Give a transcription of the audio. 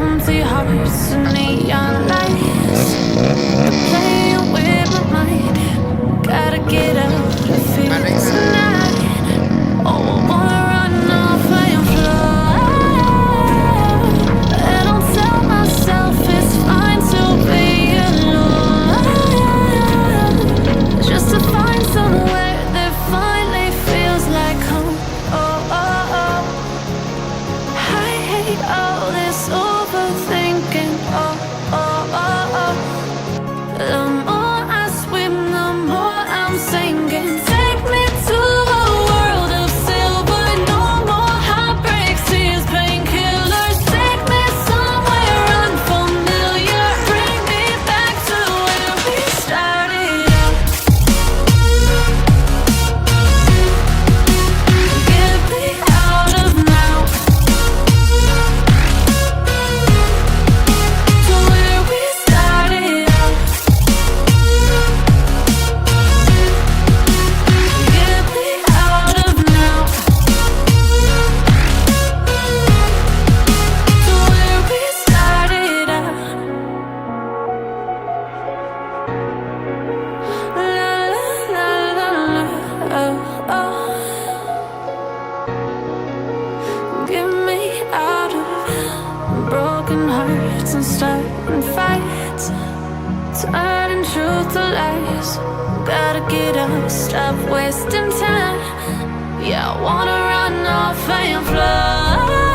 empty hearts and neon lights. They're playing with my mind. Gotta get out of here tonight. Oh, I wanna run off and fly. And I'll tell myself it's fine to be alone, just to find somewhere that finally feels like home. Oh, oh, oh. I hate all this overthinking. Oh, oh, oh, oh. The more I swim, the more I'm sinking. Take me to a world of silver. No more heartbreaks, tears, painkillers. Take me somewhere unfamiliar. Bring me back to where we started out. Get me out of now, to where we started out. Get me out of now, to where we started out. La la la la, oh, oh. Get me out of broken hearts and starting fights, turning truth to lies. Gotta get up, stop wasting time. Yeah, I wanna run off and fly.